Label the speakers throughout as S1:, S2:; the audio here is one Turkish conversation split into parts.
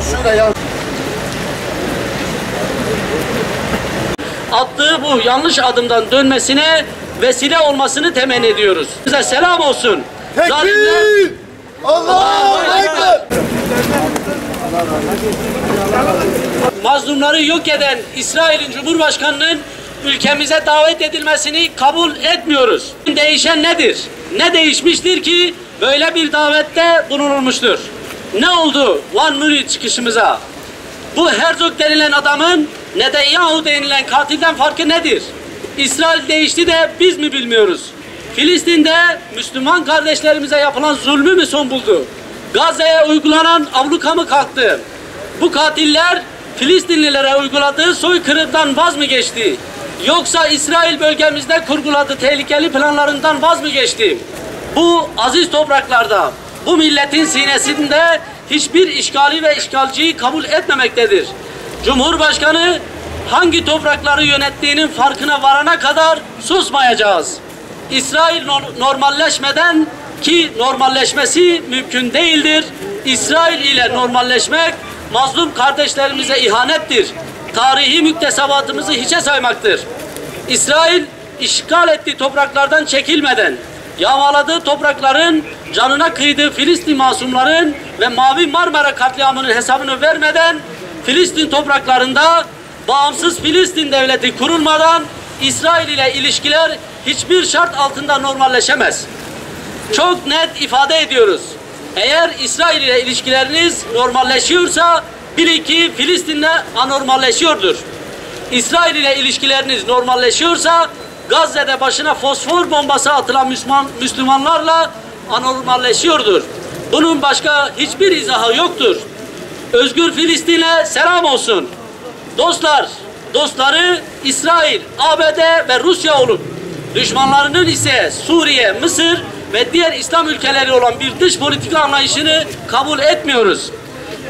S1: şöyle yaz.
S2: Attığı bu yanlış adımdan dönmesine vesile olmasını temenni ediyoruz. Size selam olsun.
S1: Tekbir! Allahu Ekber!
S2: Mazlumları yok eden İsrail'in Cumhurbaşkanı'nın ülkemize davet edilmesini kabul etmiyoruz. Değişen nedir? Ne değişmiştir ki böyle bir davette bulunulmuştur? Ne oldu Van Nuri çıkışımıza? Bu Herzog denilen adamın Netanyahu denilen katilden farkı nedir? İsrail değişti de biz mi bilmiyoruz? Filistin'de Müslüman kardeşlerimize yapılan zulmü mü son buldu? Gazze'ye uygulanan abluka mı kalktı? Bu katiller Filistinlilere uyguladığı soykırımdan vaz mı geçti? Yoksa İsrail bölgemizde kurguladığı tehlikeli planlarından vaz mı geçti? Bu aziz topraklarda, bu milletin sinesinde hiçbir işgali ve işgalciyi kabul etmemektedir. Cumhurbaşkanı hangi toprakları yönettiğinin farkına varana kadar susmayacağız. İsrail normalleşmeden, ki normalleşmesi mümkün değildir, İsrail ile normalleşmek mazlum kardeşlerimize ihanettir. Tarihi müktesebatımızı hiçe saymaktır. İsrail işgal ettiği topraklardan çekilmeden, yağmaladığı toprakların, canına kıydığı Filistin masumların ve Mavi Marmara katliamının hesabını vermeden Filistin topraklarında bağımsız Filistin devleti kurulmadan İsrail ile ilişkiler hiçbir şart altında normalleşemez. Çok net ifade ediyoruz. Eğer İsrail ile ilişkileriniz normalleşiyorsa bilin ki Filistin'le anormalleşiyordur. İsrail ile ilişkileriniz normalleşiyorsa Gazze'de başına fosfor bombası atılan Müslümanlarla anormalleşiyordur. Bunun başka hiçbir izahı yoktur. Özgür Filistin'e selam olsun. Dostlar, dostları İsrail, ABD ve Rusya olup düşmanlarının ise Suriye, Mısır ve diğer İslam ülkeleri olan bir dış politika anlayışını kabul etmiyoruz.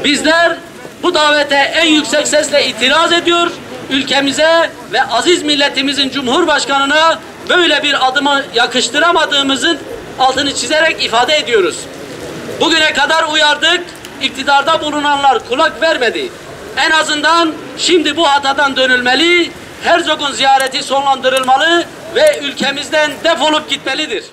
S2: Bizler bu davete en yüksek sesle itiraz ediyor, ülkemize ve aziz milletimizin Cumhurbaşkanına böyle bir adımı yakıştıramadığımızın altını çizerek ifade ediyoruz. Bugüne kadar uyardık, iktidarda bulunanlar kulak vermedi. En azından şimdi bu hatadan dönülmeli, Herzog'un ziyareti sonlandırılmalı ve ülkemizden defolup gitmelidir.